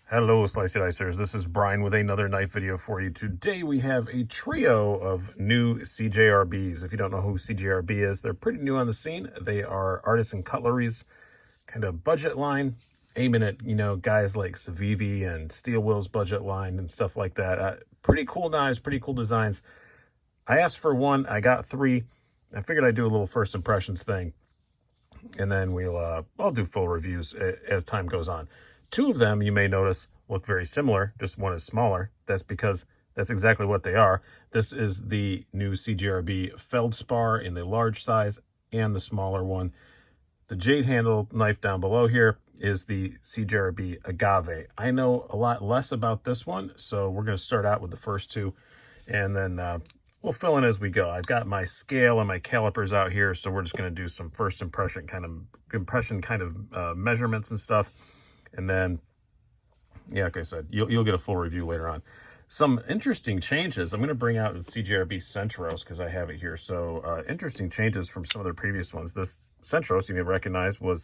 Hello, Slicey Dicers. This is Brian with another knife video for you. Today we have a trio of new CJRBs. If you don't know who CJRB is, they're pretty new on the scene. They are artisan cutleries, kind of budget line, aiming at, guys like Civivi and Steel Will's budget line and stuff like that. Pretty cool knives, pretty cool designs. I asked for one, I got three. I figured I'd do a little first impressions thing, and then I'll do full reviews as time goes on. Two of them, you may notice, look very similar, just one is smaller. That's because that's exactly what they are. This is the new CJRB Feldspar in the large size and the smaller one. The jade handle knife down below here is the CJRB Agave. I know a lot less about this one, so we're going to start out with the first two, and then we'll fill in as we go. I've got my scale and my calipers out here, so we're just going to do some first impression kind of measurements and stuff. And then, yeah, like I said, you'll get a full review later on. Some interesting changes. I'm going to bring out the CJRB Centros because I have it here. So interesting changes from some of their previous ones. This Centros, you may recognize, I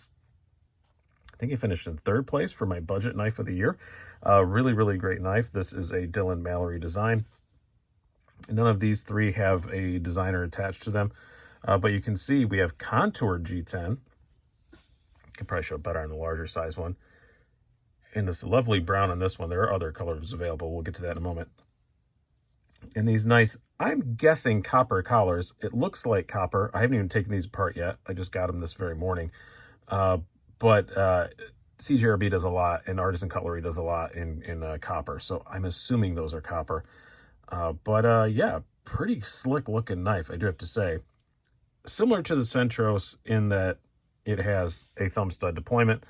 think he finished in third place for my budget knife of the year. Really, really great knife. This is a Dylan Mallory design. None of these three have a designer attached to them. But you can see we have contoured G10. I can probably show it better on the larger size one. And this lovely brown on this one. There are other colors available. We'll get to that in a moment. And these nice, I'm guessing copper collars. It looks like copper. I haven't even taken these apart yet. I just got them this very morning. But CJRB does a lot, and Artisan Cutlery does a lot in copper. So I'm assuming those are copper. Yeah, pretty slick looking knife, I do have to say. Similar to the Centros in that it has a thumb stud deployment,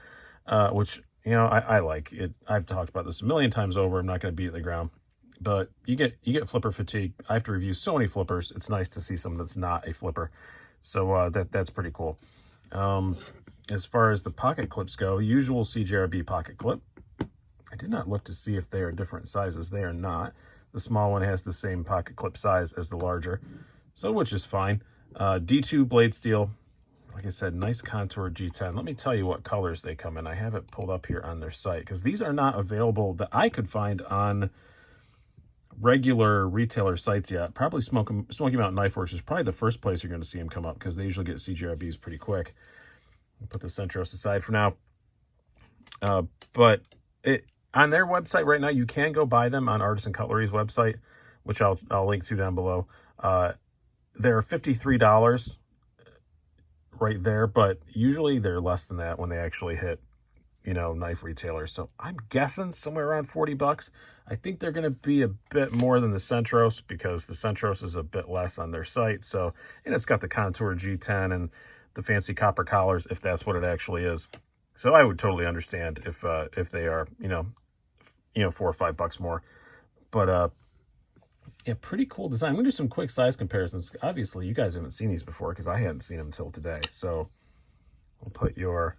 which, I like it. I've talked about this a million times over. I'm not going to beat it to the ground, but you get flipper fatigue. I have to review so many flippers. It's nice to see something that's not a flipper. So that's pretty cool. As far as the pocket clips go, usual CJRB pocket clip. I did not look to see if they are different sizes. They are not. The small one has the same pocket clip size as the larger, so which is fine. D2 blade steel. Like I said, nice contour G10. Let me tell you what colors they come in. I have it pulled up here on their site because these are not available that I could find on regular retailer sites yet. Probably Smoky Mountain Knife Works is probably the first place you're going to see them come up because they usually get CJRBs pretty quick. I'll put the Centros aside for now. But on their website right now, you can go buy them on Artisan Cutlery's website, which I'll link to down below. They're $53 right there, but usually they're less than that when they actually hit, knife retailers. So I'm guessing somewhere around 40 bucks. I think they're going to be a bit more than the Centros because the Centros is a bit less on their site. So, and it's got the contour G10 and the fancy copper collars, if that's what it actually is. So I would totally understand if they are, $4 or $5 more. But yeah, pretty cool design. I'm going to do some quick size comparisons. Obviously, you guys haven't seen these before because I hadn't seen them until today. So we'll put your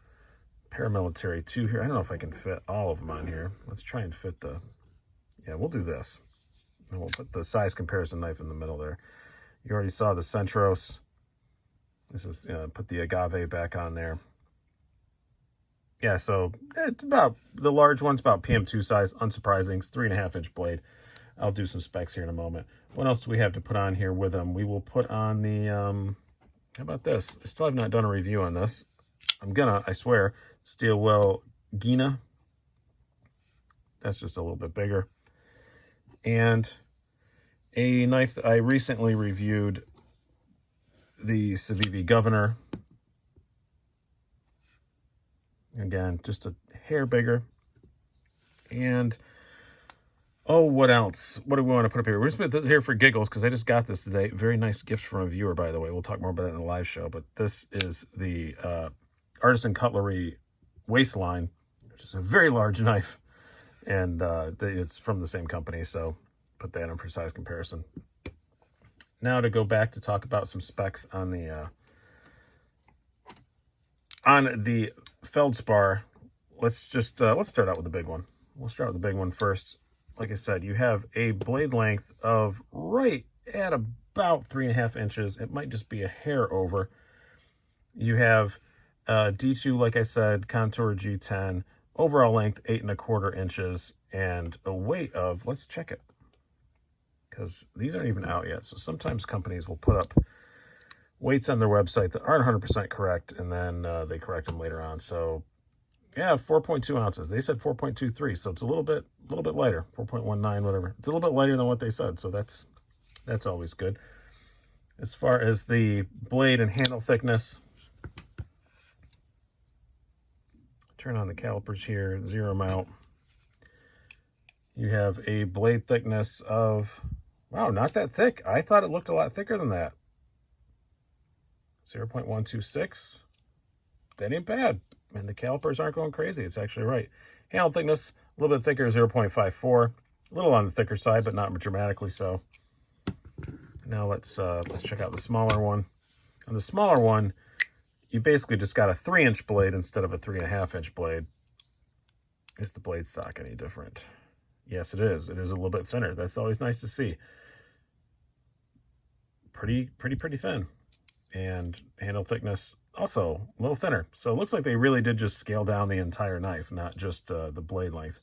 paramilitary 2 here. I don't know if I can fit all of them on here. Let's try and fit we'll do this. And we'll put the size comparison knife in the middle there. You already saw the Centros. This is, put the Agave back on there. Yeah, so it's about, the large one's about PM2 size, unsurprising. It's 3.5-inch blade. I'll do some specs here in a moment. What else do we have to put on here with them? We will put on the, how about this? I still have not done a review on this. I swear, Steel Will Gina. That's just a little bit bigger. And a knife that I recently reviewed, the Civivi Governor. Again, just a hair bigger. And what else? What do we want to put up here? We're just going to put it here for giggles because I just got this today. Very nice gift from a viewer, by the way. We'll talk more about that in the live show. But this is the Artisan Cutlery Waistline, which is a very large knife. And it's from the same company, so put that in for size comparison. Now to go back to talk about some specs on the Feldspar. Let's start out with the big one. We'll start with the big one first. Like I said, you have a blade length of right at about 3.5 inches. It might just be a hair over. You have D2, like I said, contour G10, Overall length, 8¼ inches, and a weight of, let's check it, because these aren't even out yet. So sometimes companies will put up weights on their website that aren't 100% correct, and then they correct them later on. So yeah, 4.2 ounces. They said 4.23, so it's a little bit lighter, 4.19, whatever. It's a little bit lighter than what they said, so that's always good. As far as the blade and handle thickness, turn on the calipers here, zero them out. You have a blade thickness of, wow, not that thick. I thought it looked a lot thicker than that. 0.126. That ain't bad. And the calipers aren't going crazy. It's actually right. Handle thickness, a little bit thicker, 0.54. A little on the thicker side, but not dramatically so. Now let's check out the smaller one. On the smaller one, you basically just got a 3-inch blade instead of a 3.5-inch blade. Is the blade stock any different? Yes, it is. It is a little bit thinner. That's always nice to see. Pretty thin. And handle thickness also a little thinner. So it looks like they really did just scale down the entire knife, not just the blade length,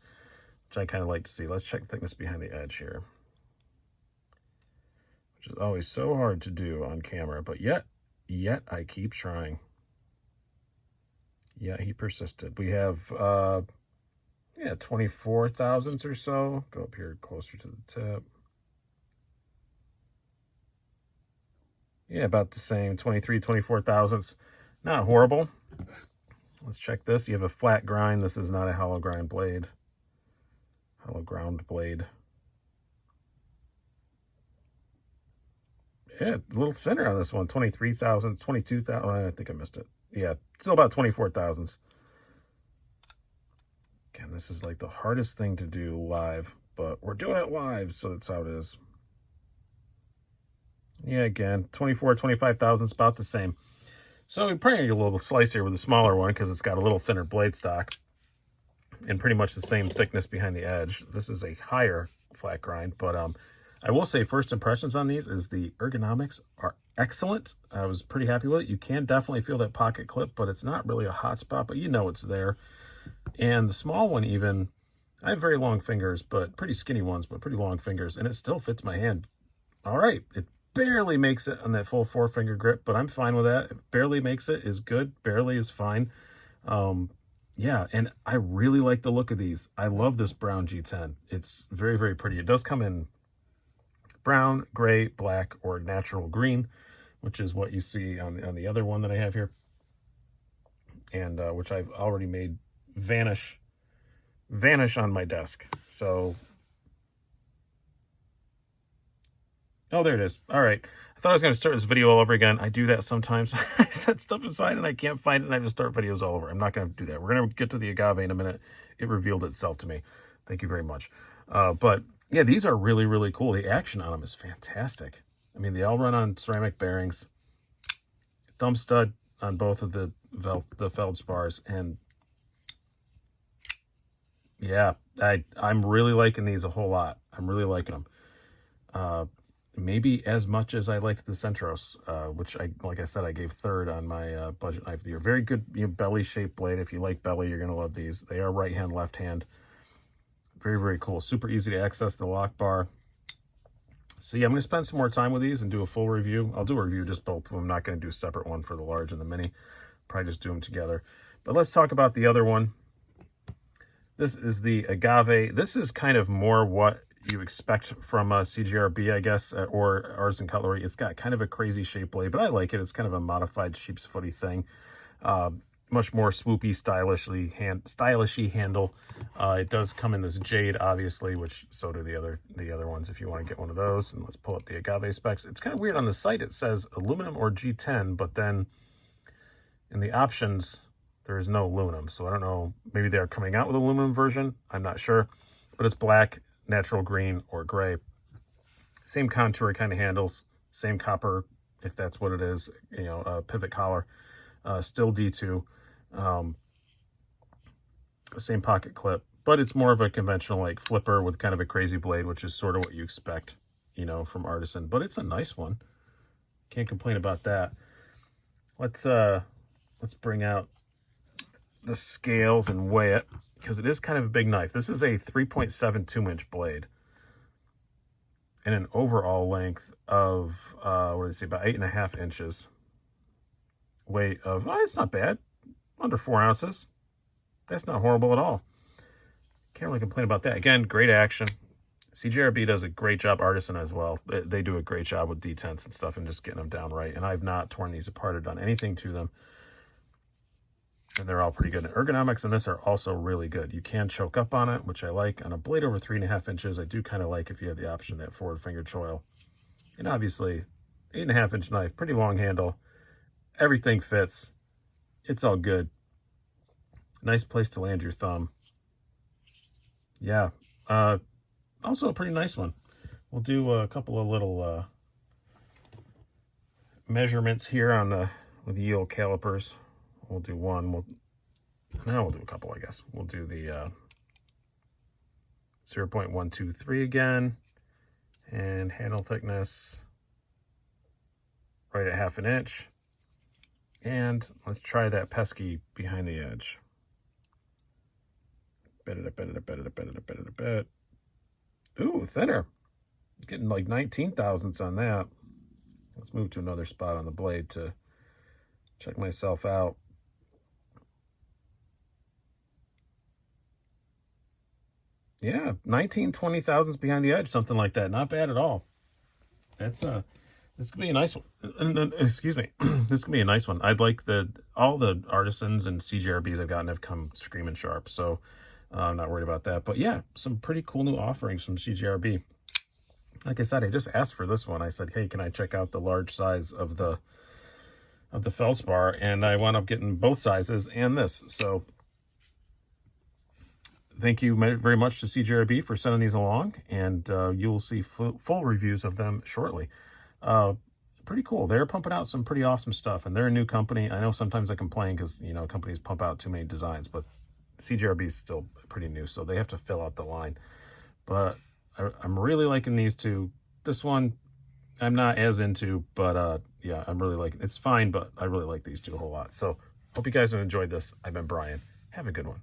which I kind of like to see. Let's check thickness behind the edge here, which is always so hard to do on camera, but yet I keep trying. Yeah, he persisted. We have 24 thousandths or so. Go up here closer to the tip. Yeah, about the same, 24 thousandths. Not horrible. Let's check this. You have a flat grind. This is not a hollow grind blade. Hollow ground blade. Yeah, a little thinner on this one. 23 thousandths, 22,000. I think I missed it. Yeah, still about 24 thousandths. Again, this is like the hardest thing to do live, but we're doing it live, so that's how it is. Yeah, again, 25 thousandths, about the same. So we probably get a little slice here with a smaller one because it's got a little thinner blade stock and pretty much the same thickness behind the edge. This is a higher flat grind, but I will say first impressions on these is the ergonomics are excellent. I was pretty happy with it. You can definitely feel that pocket clip, but it's not really a hot spot, but you know it's there. And the small one even, I have very long fingers, but pretty skinny ones, but pretty long fingers, and it still fits my hand. All right, it barely makes it on that full 4-finger grip, but I'm fine with that. If barely makes it is good. Barely is fine. Yeah, and I really like the look of these. I love this brown G10. It's very pretty. It does come in brown, gray, black, or natural green, which is what you see on the other one that I have here, and which I've already made vanish on my desk. So, oh, there it is. All right. I thought I was going to start this video all over again. I do that sometimes. I set stuff aside and I can't find it and I just start videos all over. I'm not going to do that. We're going to get to the Agave in a minute. It revealed itself to me. Thank you very much. But yeah, these are really cool. The action on them is fantastic. I mean, they all run on ceramic bearings. Thumb stud on both of the Feldspars. And yeah, I'm really liking these a whole lot. I'm really liking them. Maybe as much as I liked the Centros, which like I said, I gave third on my budget knife of the year. Very good, belly-shaped blade. If you like belly, you're going to love these. They are right hand, left hand. Very cool. Super easy to access the lock bar. So yeah, I'm going to spend some more time with these and do a full review. I'll do a review just both of them. I'm not going to do a separate one for the large and the mini. Probably just do them together. But let's talk about the other one. This is the Agave. This is kind of more what you expect from CJRB, I guess, or Artisan Cutlery. It's got kind of a crazy shaped blade, but I like it. It's kind of a modified sheep's footy thing. Much more swoopy, stylishy handle. It does come in this jade, obviously, which so do the other ones if you want to get one of those. And let's pull up the Agave specs. It's kind of weird on the site. It says aluminum or G10, but then in the options, there is no aluminum. So I don't know. Maybe they're coming out with an aluminum version. I'm not sure. But it's black, natural green, or gray. Same contour kind of handles. Same copper, if that's what it is. Pivot collar. Still D2. Same pocket clip. But it's more of a conventional like flipper with kind of a crazy blade, which is sort of what you expect, from Artisan. But it's a nice one. Can't complain about that. Let's bring out the scales and weigh it, because it is kind of a big knife. This is a 3.72-inch blade and an overall length of, what did I say, about 8.5 inches. Weight of, it's not bad, under 4 ounces. That's not horrible at all. Can't really complain about that. Again, great action. CJRB does a great job, Artisan as well. They do a great job with detents and stuff and just getting them down right. And I've not torn these apart or done anything to them. And they're all pretty good. And ergonomics in this are also really good. You can choke up on it, which I like. On a blade over 3.5 inches, I do kind of like if you have the option, that forward finger choil. And obviously, 8.5-inch knife, pretty long handle. Everything fits. It's all good. Nice place to land your thumb. Yeah. Also a pretty nice one. We'll do a couple of little measurements here on with the yield calipers. We'll do one. We'll do a couple, I guess. We'll do the 0.123 again, and handle thickness right at 1/2 inch. And let's try that pesky behind the edge. Bet it. Ooh, thinner. Getting like 19 thousandths on that. Let's move to another spot on the blade to check myself out. Yeah, 19, 20 thousandths behind the edge, something like that. Not bad at all. That's this could be a nice one. Excuse me. This could be a nice one. I'd like all the Artisans and CJRBs I've gotten have come screaming sharp, so I'm not worried about that. But yeah, some pretty cool new offerings from CJRB. Like I said, I just asked for this one. I said, hey, can I check out the large size of the Feldspar? And I wound up getting both sizes and this. So thank you very much to CJRB for sending these along, and you will see full reviews of them shortly. Pretty cool. They're pumping out some pretty awesome stuff, and they're a new company. I know sometimes I complain because, companies pump out too many designs, but CJRB is still pretty new, so they have to fill out the line. But I'm really liking these two. This one I'm not as into, but yeah, I'm really liking it. It's fine, but I really like these two a whole lot. So hope you guys have enjoyed this. I've been Brian. Have a good one.